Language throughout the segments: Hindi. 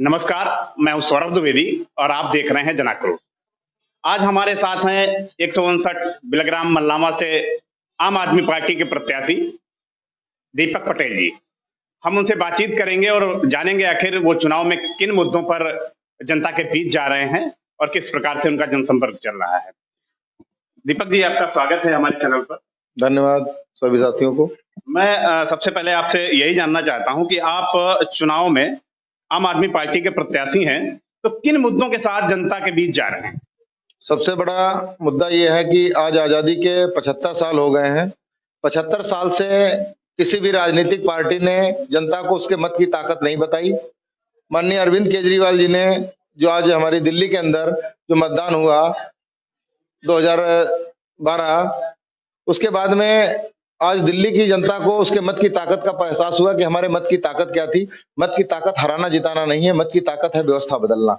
नमस्कार, मैं हूं सौरभ द्विवेदी और आप देख रहे हैं जनाक्रोश। आज हमारे साथ हैं 159 बिलग्राम मल्लावा से आम आदमी पार्टी के प्रत्याशी दीपक पटेल जी। हम उनसे बातचीत करेंगे और जानेंगे आखिर वो चुनाव में किन मुद्दों पर जनता के बीच जा रहे हैं और किस प्रकार से उनका जनसंपर्क चल रहा है। दीपक जी, आपका स्वागत है हमारे चैनल पर। धन्यवाद सभी साथियों को। मैं सबसे पहले आपसे यही जानना चाहता हूं कि आप चुनाव में आम आदमी पार्टी के प्रत्याशी हैं, तो किन मुद्दों के साथ जनता के बीच जा रहे हैं? सबसे बड़ा मुद्दा ये है कि आज आजादी के 75 साल हो गए हैं। 75 साल से किसी भी राजनीतिक पार्टी ने जनता को उसके मत की ताकत नहीं बताई। माननीय अरविंद केजरीवाल जी ने जो आज हमारी दिल्ली के अंदर जो मतदान हुआ 2012, उसके बाद में आज दिल्ली की जनता को उसके मत की ताकत का एहसास हुआ कि हमारे मत की ताकत क्या थी। मत की ताकत हराना जिताना नहीं है, मत की ताकत है व्यवस्था बदलना।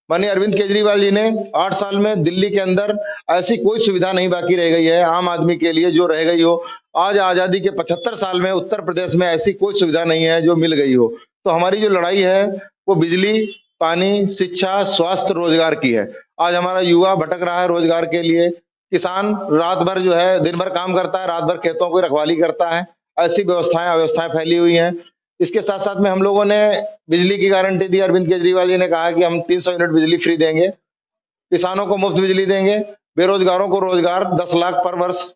माननीय अरविंद केजरीवाल जी ने 8 साल में दिल्ली के अंदर ऐसी कोई सुविधा नहीं बाकी रह गई है आम आदमी के लिए जो रह गई हो। आज आजादी के 75 साल में उत्तर प्रदेश में ऐसी कोई सुविधा नहीं है जो मिल गई हो। तो हमारी जो लड़ाई है वो बिजली, पानी, शिक्षा, स्वास्थ्य, रोजगार की है। आज हमारा युवा भटक रहा है रोजगार के लिए। किसान रात भर जो है दिन भर काम करता है, रात भर खेतों की रखवाली करता है। ऐसी अव्यवस्थाएं फैली हुई हैं। इसके साथ साथ में हम लोगों ने बिजली की गारंटी दी। अरविंद केजरीवाल जी ने कहा कि हम 300 यूनिट बिजली फ्री देंगे, किसानों को मुफ्त बिजली देंगे, बेरोजगारों को रोजगार 10 लाख पर वर्ष,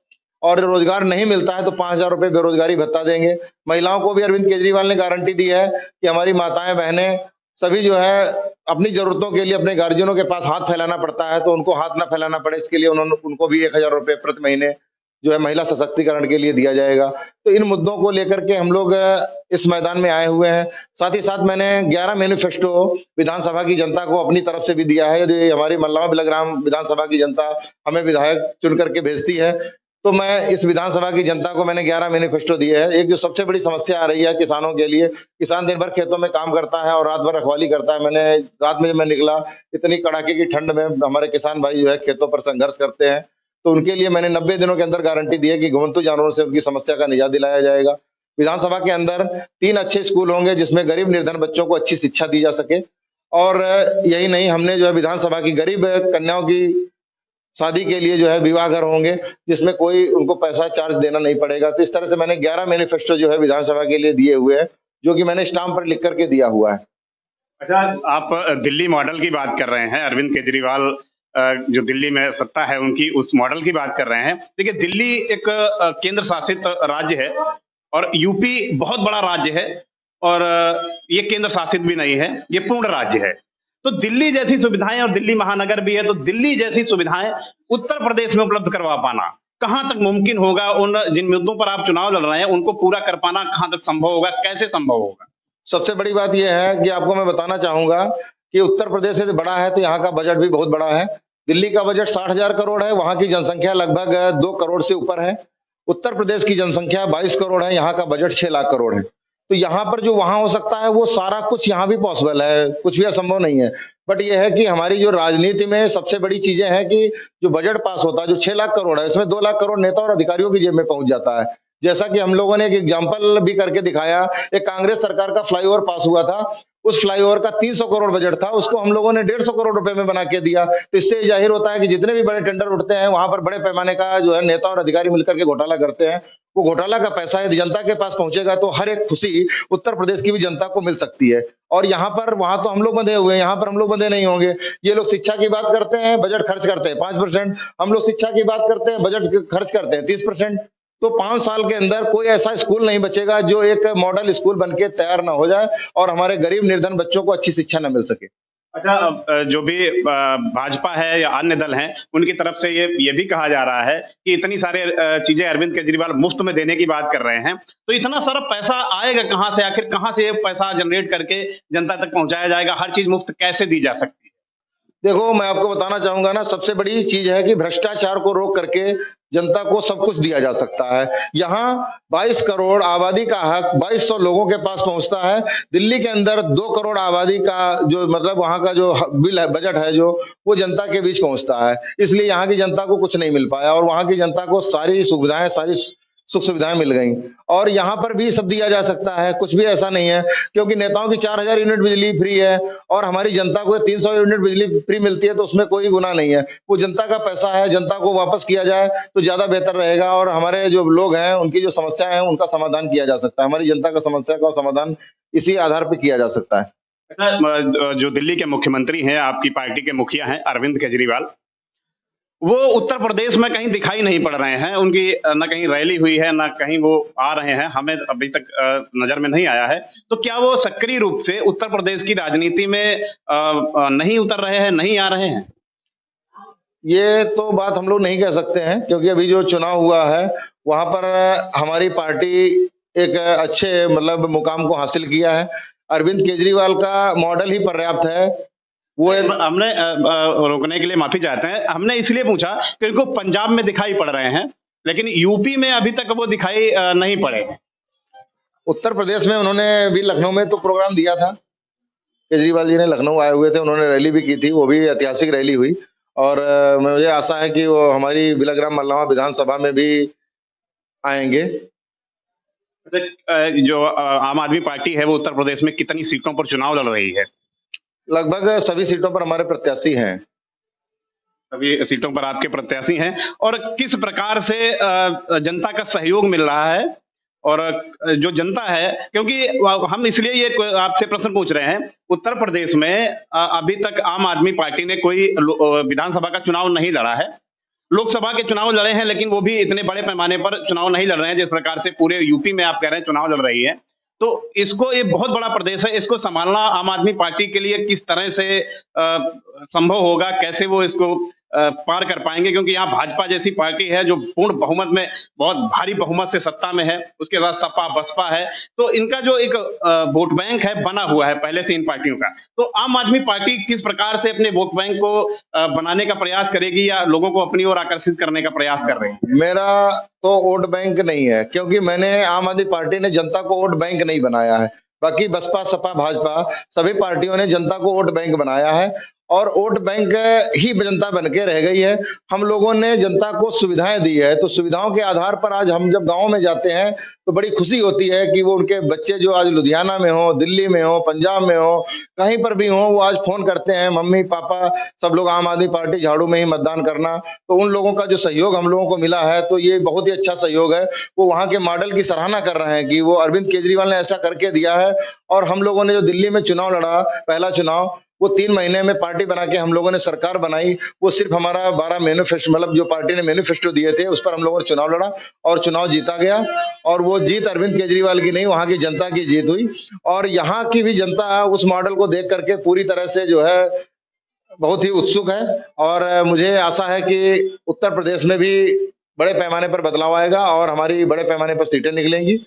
और रोजगार नहीं मिलता है तो 5,000 रुपए बेरोजगारी भत्ता देंगे। महिलाओं को भी अरविंद केजरीवाल ने गारंटी दी है कि हमारी माताएं बहनें सभी जो है अपनी जरूरतों के लिए अपने गार्जियनों के पास हाथ फैलाना पड़ता है तो उनको हाथ ना फैलाना पड़े, इसके लिए उनको भी 1,000 रुपए प्रति महीने जो है महिला सशक्तिकरण के लिए दिया जाएगा। तो इन मुद्दों को लेकर के हम लोग इस मैदान में आए हुए हैं। साथ ही साथ मैंने 11 मैनिफेस्टो विधानसभा की जनता को अपनी तरफ से भी दिया है। यदि हमारी मल्लावा बिलग्राम विधानसभा की जनता हमें विधायक चुन करके भेजती है तो मैं इस विधानसभा की जनता को मैंने 11 मैनिफेस्टो दिए हैं। एक जो सबसे बड़ी समस्या आ रही है किसानों के लिए, किसान दिन भर खेतों में काम करता है और रात भर रखवाली करता है। मैंने रात में जब मैं निकला, इतनी कड़ाके की ठंड में हमारे किसान भाई जो है खेतों पर संघर्ष करते हैं, तो उनके लिए मैंने 90 दिनों के अंदर गारंटी दी है कि घुमंतु जानवरों से उनकी समस्या का निजात दिलाया जाएगा। विधानसभा के अंदर 3 अच्छे स्कूल होंगे जिसमें गरीब निर्धन बच्चों को अच्छी शिक्षा दी जा सके। और यही नहीं, हमने जो है विधानसभा की गरीब कन्याओं की शादी के लिए जो है विवाह घर होंगे जिसमें कोई उनको पैसा चार्ज देना नहीं पड़ेगा। तो इस तरह से मैंने 11 मैनिफेस्टो जो है विधानसभा के लिए दिए हुए हैं, जो कि मैंने स्टाम्प पर लिख करके दिया हुआ है। अच्छा, आप दिल्ली मॉडल की बात कर रहे हैं। अरविंद केजरीवाल जो दिल्ली में सत्ता है उनकी, उस मॉडल की बात कर रहे हैं। देखिए, दिल्ली एक केंद्र शासित राज्य है और यूपी बहुत बड़ा राज्य है और ये केंद्र शासित भी नहीं है, ये पूर्ण राज्य है। तो दिल्ली जैसी सुविधाएं, और दिल्ली महानगर भी है, तो दिल्ली जैसी सुविधाएं उत्तर प्रदेश में उपलब्ध करवा पाना कहां तक मुमकिन होगा? उन जिन मुद्दों पर आप चुनाव लड़ रहे हैं उनको पूरा कर पाना कहां तक संभव होगा, कैसे संभव होगा? सबसे बड़ी बात यह है कि आपको मैं बताना चाहूंगा कि उत्तर प्रदेश से बड़ा है तो यहाँ का बजट भी बहुत बड़ा है। दिल्ली का बजट 60,000 करोड़ है, वहां की जनसंख्या लगभग 2 करोड़ से ऊपर है। उत्तर प्रदेश की जनसंख्या 22 करोड़ है, यहाँ का बजट 6 लाख करोड़ है। तो यहाँ पर जो वहां हो सकता है वो सारा कुछ यहाँ भी पॉसिबल है, कुछ भी असंभव नहीं है। बट ये है कि हमारी जो राजनीति में सबसे बड़ी चीजें हैं कि जो बजट पास होता है, जो 6 लाख करोड़ है, इसमें 2 लाख करोड़ नेता और अधिकारियों की जेब में पहुंच जाता है। जैसा कि हम लोगों ने एक एग्जाम्पल भी करके दिखाया, एक कांग्रेस सरकार का फ्लाईओवर पास हुआ था, उस फ्लाईओवर का 300 करोड़ बजट था, उसको हम लोगों ने 150 करोड़ रुपए में बना के दिया। तो इससे जाहिर होता है कि जितने भी बड़े टेंडर उठते हैं वहां पर बड़े पैमाने का जो है नेता और अधिकारी मिलकर के घोटाला करते हैं। वो घोटाला का पैसा यदि जनता के पास पहुंचेगा तो हर एक खुशी उत्तर प्रदेश की भी जनता को मिल सकती है। और यहाँ पर वहां तो हम लोग बंधे हुए हैं, यहाँ पर हम लोग बंधे नहीं होंगे। ये लोग शिक्षा की बात करते हैं, बजट खर्च करते हैं 5%, हम लोग शिक्षा की बात करते हैं, बजट खर्च करते हैं 30%। तो 5 साल के अंदर कोई ऐसा स्कूल नहीं बचेगा जो एक मॉडल स्कूल बनके तैयार ना हो जाए और हमारे गरीब निर्धन बच्चों को अच्छी शिक्षा न मिल सके। अच्छा, जो भी भाजपा है या अन्य दल हैं, उनकी तरफ से ये भी कहा जा रहा है कि इतनी सारे चीजें अरविंद केजरीवाल मुफ्त में देने की बात कर रहे हैं, तो इतना सारा पैसा आएगा कहां से? आखिर कहां से ये पैसा जनरेट करके जनता तक पहुंचाया जाएगा? हर चीज मुफ्त कैसे दी जा सकती है? देखो, मैं आपको बताना चाहूंगा ना, सबसे बड़ी चीज है कि भ्रष्टाचार को रोक करके जनता को सब कुछ दिया जा सकता है। यहाँ 22 करोड़ आबादी का हक 2200 लोगों के पास पहुंचता है। दिल्ली के अंदर 2 करोड़ आबादी का जो मतलब वहां का जो बिल है, बजट है जो, वो जनता के बीच पहुंचता है। इसलिए यहाँ की जनता को कुछ नहीं मिल पाया और वहां की जनता को सारी सुविधाएं, सारी सुख सुविधाएं मिल गई। और यहाँ पर भी सब दिया जा सकता है, कुछ भी ऐसा नहीं है, क्योंकि नेताओं की 4,000 यूनिट बिजली फ्री है और हमारी जनता को 300 यूनिट बिजली फ्री मिलती है तो उसमें कोई गुनाह नहीं है। वो जनता का पैसा है, जनता को वापस किया जाए तो ज्यादा बेहतर रहेगा और हमारे जो लोग हैं उनकी जो समस्याएं हैं उनका समाधान किया जा सकता है। हमारी जनता का समस्या का समाधान इसी आधार पर किया जा सकता है। जो दिल्ली के मुख्यमंत्री हैं, आपकी पार्टी के मुखिया हैं अरविंद केजरीवाल, वो उत्तर प्रदेश में कहीं दिखाई नहीं पड़ रहे हैं। उनकी ना कहीं रैली हुई है, ना कहीं वो आ रहे हैं, हमें अभी तक नज़र में नहीं आया है। तो क्या वो सक्रिय रूप से उत्तर प्रदेश की राजनीति में नहीं उतर रहे हैं, नहीं आ रहे हैं? ये तो बात हम लोग नहीं कह सकते हैं क्योंकि अभी जो चुनाव हुआ है, वहाँ पर हमारी पार्टी एक अच्छे मतलब मुकाम को हासिल किया है। अरविंद केजरीवाल का मॉडल ही पर्याप्त है। वो हमने रोकने के लिए माफी चाहते हैं। हमने इसलिए पूछा क्योंकि वो पंजाब में दिखाई पड़ रहे हैं, लेकिन यूपी में अभी तक वो दिखाई नहीं पड़े। उत्तर प्रदेश में उन्होंने भी लखनऊ में तो प्रोग्राम दिया था। केजरीवाल जी ने लखनऊ आए हुए थे, उन्होंने रैली भी की थी, वो भी ऐतिहासिक रैली हुई और मुझे आशा है कि वो हमारी बिलग्राम मल्लावा विधानसभा में भी आएंगे। जो आम आदमी पार्टी है वो उत्तर प्रदेश में कितनी सीटों पर चुनाव लड़ रही है? लगभग सभी सीटों पर हमारे प्रत्याशी हैं। सभी सीटों पर आपके प्रत्याशी हैं और किस प्रकार से जनता का सहयोग मिल रहा है? और जो जनता है, क्योंकि हम इसलिए ये आपसे प्रश्न पूछ रहे हैं, उत्तर प्रदेश में अभी तक आम आदमी पार्टी ने कोई विधानसभा का चुनाव नहीं लड़ा है। लोकसभा के चुनाव लड़े हैं, लेकिन वो भी इतने बड़े पैमाने पर चुनाव नहीं लड़ रहे हैं जिस प्रकार से पूरे यूपी में आप कह रहे हैं चुनाव लड़ रही है। तो इसको, ये बहुत बड़ा प्रदेश है, इसको संभालना आम आदमी पार्टी के लिए किस तरह से संभव होगा? कैसे वो इसको पार कर पाएंगे? क्योंकि यहाँ भाजपा जैसी पार्टी है जो पूर्ण बहुमत में, बहुत भारी बहुमत से सत्ता में है, उसके बाद सपा बसपा है, तो इनका जो एक वोट बैंक है बना हुआ है पहले से इन पार्टियों का। तो आम आदमी पार्टी किस प्रकार से अपने वोट बैंक को बनाने का प्रयास करेगी या लोगों को अपनी ओर आकर्षित करने का प्रयास कर रही है? मेरा तो वोट बैंक नहीं है क्योंकि मैंने आम आदमी पार्टी ने जनता को वोट बैंक नहीं बनाया है। बाकी बसपा सपा भाजपा सभी पार्टियों ने जनता को वोट बैंक बनाया है और वोट बैंक ही जनता बन के रह गई है। हम लोगों ने जनता को सुविधाएं दी है तो सुविधाओं के आधार पर आज हम जब गांव में जाते हैं तो बड़ी खुशी होती है कि वो उनके बच्चे जो आज लुधियाना में हो, दिल्ली में हो, पंजाब में हो, कहीं पर भी हो, वो आज फोन करते हैं मम्मी पापा सब लोग आम आदमी पार्टी झाड़ू में ही मतदान करना। तो उन लोगों का जो सहयोग हम लोगों को मिला है तो ये बहुत ही अच्छा सहयोग है। वो वहां के मॉडल की सराहना कर रहे हैं कि वो अरविंद केजरीवाल ने ऐसा करके दिया है। और हम लोगों ने जो दिल्ली में चुनाव लड़ा, पहला चुनाव, वो 3 महीने में पार्टी बना के हम लोगों ने सरकार बनाई। वो सिर्फ हमारा 12 मैनिफेस्टो मतलब जो पार्टी ने मैनिफेस्टो दिए थे उस पर हम लोगों ने चुनाव लड़ा और चुनाव जीता गया। और वो जीत अरविंद केजरीवाल की नहीं, वहां की जनता की जीत हुई। और यहाँ की भी जनता उस मॉडल को देख करके पूरी तरह से जो है बहुत ही उत्सुक है और मुझे आशा है कि उत्तर प्रदेश में भी बड़े पैमाने पर बदलाव आएगा और हमारी बड़े पैमाने पर सीटें निकलेंगी।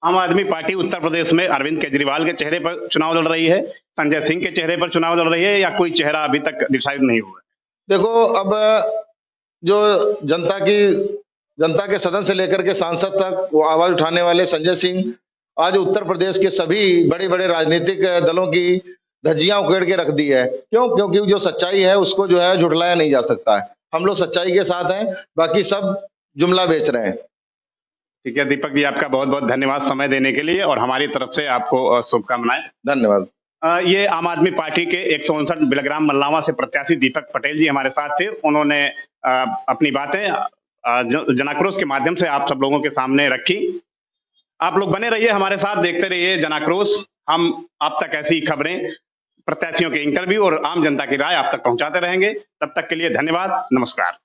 आम आदमी पार्टी उत्तर प्रदेश में अरविंद केजरीवाल के चेहरे पर चुनाव लड़ रही है, संजय सिंह के चेहरे पर चुनाव लड़ रही है, या कोई चेहरा अभी तक डिसाइड नहीं हुआ? देखो, अब जो जनता के सदन से लेकर के सांसद तक वो आवाज उठाने वाले संजय सिंह आज उत्तर प्रदेश के सभी बड़े बड़े राजनीतिक दलों की धज्जियां उकेड़ के रख दी है। क्यों? क्योंकि जो सच्चाई है उसको जो है झुठलाया नहीं जा सकता है। हम लोग सच्चाई के साथ हैं, बाकी सब जुमला बेच रहे हैं। ठीक है दीपक जी, आपका बहुत बहुत धन्यवाद समय देने के लिए और हमारी तरफ से आपको शुभकामनाएं। धन्यवाद। ये आम आदमी पार्टी के 159 बिलग्राम मल्लावा से प्रत्याशी दीपक पटेल जी हमारे साथ थे। उन्होंने अपनी बातें जनाक्रोश के माध्यम से आप सब लोगों के सामने रखी। आप लोग बने रहिए हमारे साथ, देखते रहिए जनाक्रोश। हम आप तक ऐसी खबरें, प्रत्याशियों के इंटरव्यू और आम जनता की राय आप तक पहुंचाते रहेंगे। तब तक के लिए धन्यवाद, नमस्कार।